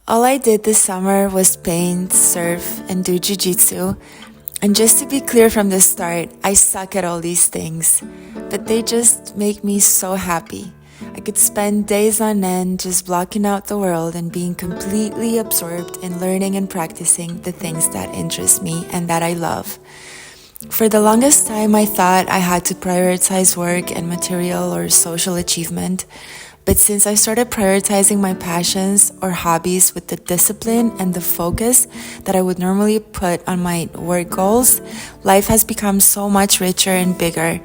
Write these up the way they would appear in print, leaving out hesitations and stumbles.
All I did this summer was paint, surf, and do jiu-jitsu. And just to be clear from the start, I suck at all these things, but they just make me so happy. I could spend days on end just blocking out the world and being completely absorbed in learning and practicing the things that interest me and that I love. For the longest time, I thought I had to prioritize work and material or social achievement. But since I started prioritizing my passions or hobbies with the discipline and the focus that I would normally put on my work goals, life has become so much richer and bigger.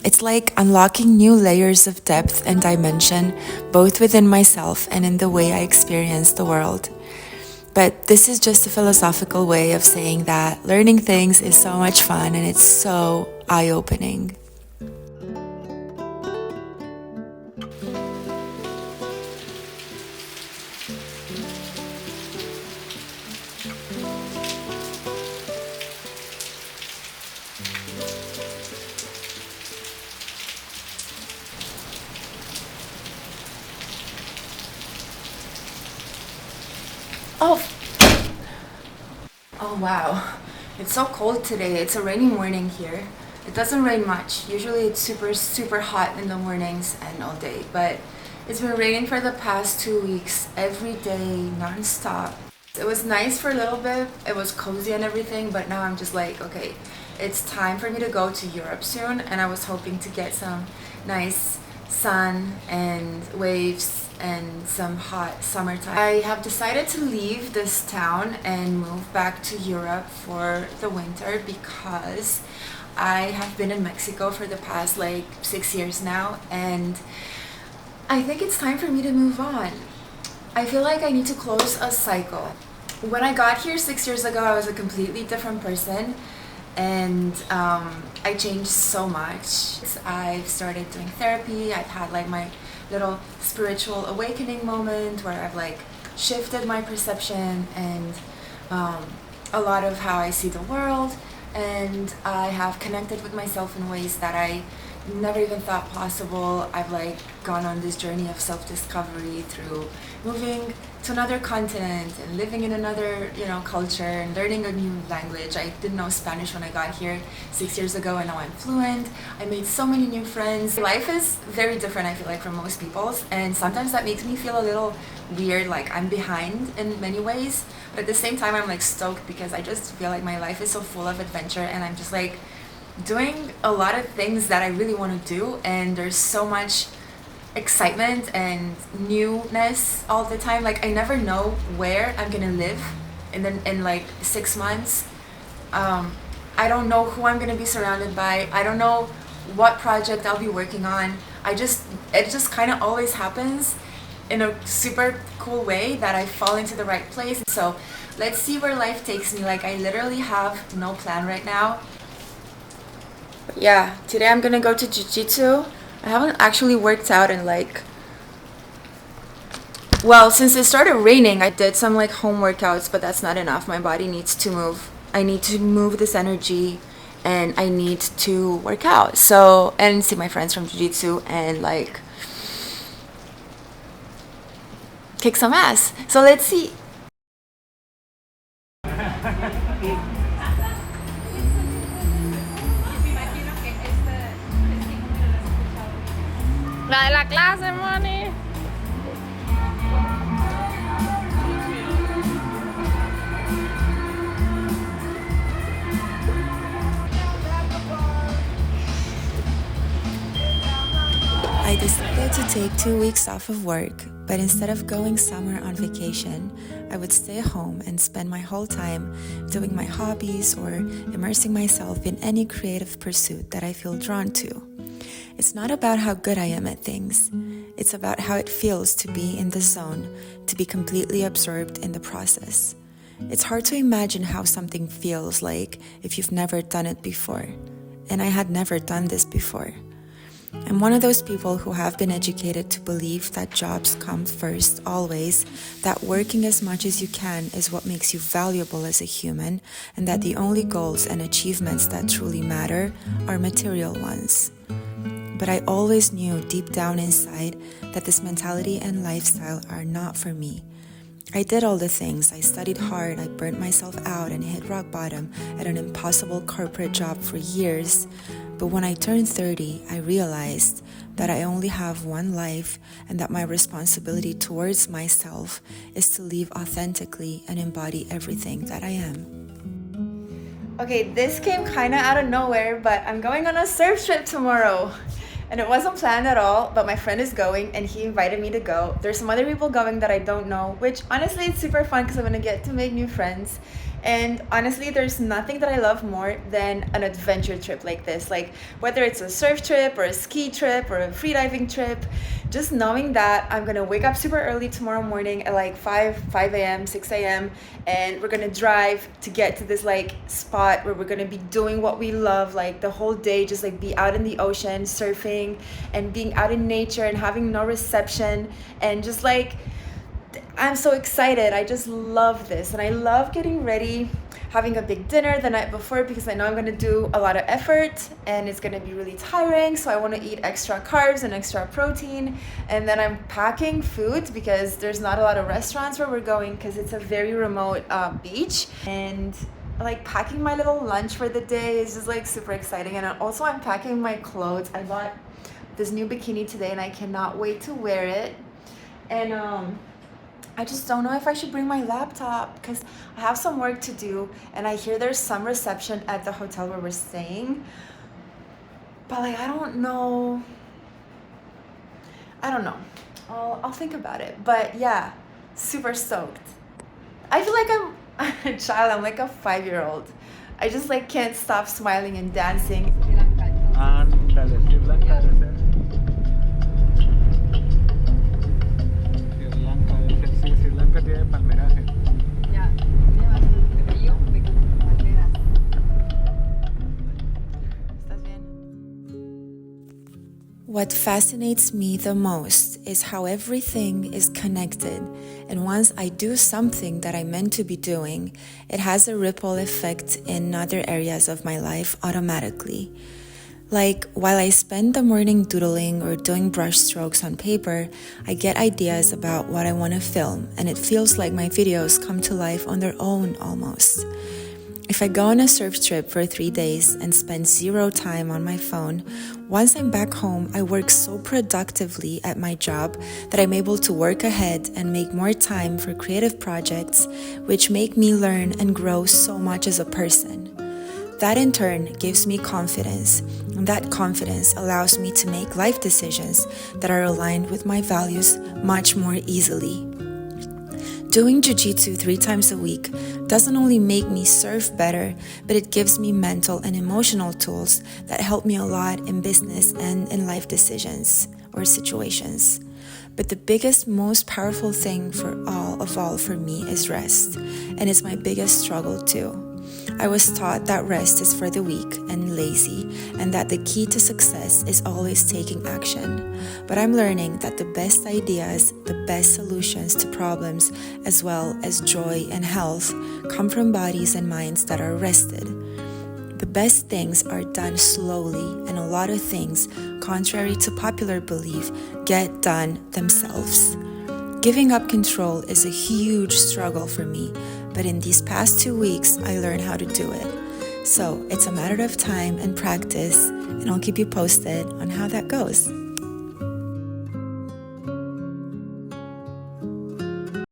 It's like unlocking new layers of depth and dimension, both within myself and in the way I experience the world. But this is just a philosophical way of saying that learning things is so much fun and it's so eye-opening. Oh, oh wow. It's so cold today. It's a rainy morning here. It doesn't rain much. Usually it's super hot in the mornings and all day, but it's been raining for the past 2 weeks, every day, non-stop. It was nice for a little bit. It was cozy and everything, but now I'm just like, okay, it's time for me to go to Europe soon, and I was hoping to get some nice sun and waves and some hot summertime. I have decided to leave this town and move back to Europe for the winter because I have been in Mexico for the past like 6 years now, and I think it's time for me to move on. I feel like I need to close a cycle. When I got here 6 years ago, I was a completely different person, and I changed so much. I've started doing therapy. I've had like my little spiritual awakening moment where I've like shifted my perception and a lot of how I see the world, and I have connected with myself in ways that I never even thought possible. I've like gone on this journey of self-discovery through moving to another continent and living in another, culture and learning a new language. I didn't know Spanish when I got here 6 years ago, and now I'm fluent. I made so many new friends. Life is very different, I feel like, from most people's, and sometimes that makes me feel a little weird, like I'm behind in many ways, but at the same time I'm like stoked because I just feel like my life is so full of adventure, and I'm just like doing a lot of things that I really want to do, and there's so much excitement and newness all the time. Like I never know where I'm gonna live in like 6 months. I don't know who I'm gonna be surrounded by. I don't know what project I'll be working on. It just kind of always happens in a super cool way that I fall into the right place. So let's see where life takes me. Like I literally have no plan right now. Yeah, today I'm gonna go to jiu-jitsu. I haven't actually worked out in like, well, since it started raining, I did some like home workouts, but that's not enough. My body needs to move. I need to move this energy, and I need to work out. So, and see my friends from jiu-jitsu and like kick some ass. So let's see. La de la clase, Moni. I decided to take 2 weeks off of work, but instead of going somewhere on vacation, I would stay home and spend my whole time doing my hobbies or immersing myself in any creative pursuit that I feel drawn to. It's not about how good I am at things. It's about how it feels to be in the zone, to be completely absorbed in the process. It's hard to imagine how something feels like if you've never done it before. And I had never done this before. I'm one of those people who have been educated to believe that jobs come first always, that working as much as you can is what makes you valuable as a human, and that the only goals and achievements that truly matter are material ones. But I always knew deep down inside that this mentality and lifestyle are not for me. I did all the things. I studied hard, I burnt myself out and hit rock bottom at an impossible corporate job for years. But when I turned 30, I realized that I only have one life and that my responsibility towards myself is to live authentically and embody everything that I am. Okay, this came kind of out of nowhere, but I'm going on a surf trip tomorrow. And it wasn't planned at all, but my friend is going and he invited me to go. There's some other people going that I don't know, which honestly it's super fun because I'm gonna get to make new friends. And honestly, there's nothing that I love more than an adventure trip like this. Like whether it's a surf trip or a ski trip or a freediving trip, just knowing that I'm gonna wake up super early tomorrow morning at like 5 a.m., 6 a.m. and we're gonna drive to get to this like spot where we're gonna be doing what we love like the whole day, just like be out in the ocean, surfing and being out in nature and having no reception and just like I'm so excited. I just love this. And I love getting ready, having a big dinner the night before because I know I'm going to do a lot of effort and it's going to be really tiring. So I want to eat extra carbs and extra protein. And then I'm packing food because there's not a lot of restaurants where we're going because it's a very remote beach. And like packing my little lunch for the day is just like super exciting. And also I'm packing my clothes. I bought this new bikini today and I cannot wait to wear it. And I just don't know if I should bring my laptop because I have some work to do and I hear there's some reception at the hotel where we're staying. But like, I don't know. I'll think about it. But yeah, super stoked. I feel like I'm a child. I'm like a 5-year-old. I just like can't stop smiling and dancing. Ándale, Sri Lanka debe ser. Sri Lanka debe ser, sí, Sri Lanka tiene palmeraje. Ya, tiene bastante bello, pequeñas palmeras. ¿Estás bien? What fascinates me the most is how everything is connected, and once I do something that I meant to be doing, it has a ripple effect in other areas of my life automatically. Like, while I spend the morning doodling or doing brush strokes on paper, I get ideas about what I want to film, and it feels like my videos come to life on their own almost. If I go on a surf trip for 3 days and spend 0 time on my phone, once I'm back home, I work so productively at my job that I'm able to work ahead and make more time for creative projects, which make me learn and grow so much as a person. That in turn gives me confidence, and that confidence allows me to make life decisions that are aligned with my values much more easily. Doing jiu-jitsu 3 times a week doesn't only make me surf better, but it gives me mental and emotional tools that help me a lot in business and in life decisions or situations. But the biggest, most powerful thing for all for me is rest, and it's my biggest struggle too. I was taught that rest is for the weak and lazy, and that the key to success is always taking action. But I'm learning that the best ideas, the best solutions to problems, as well as joy and health, come from bodies and minds that are rested. The best things are done slowly, and a lot of things, contrary to popular belief, get done themselves. Giving up control is a huge struggle for me, but in these past 2 weeks, I learned how to do it. So it's a matter of time and practice, and I'll keep you posted on how that goes.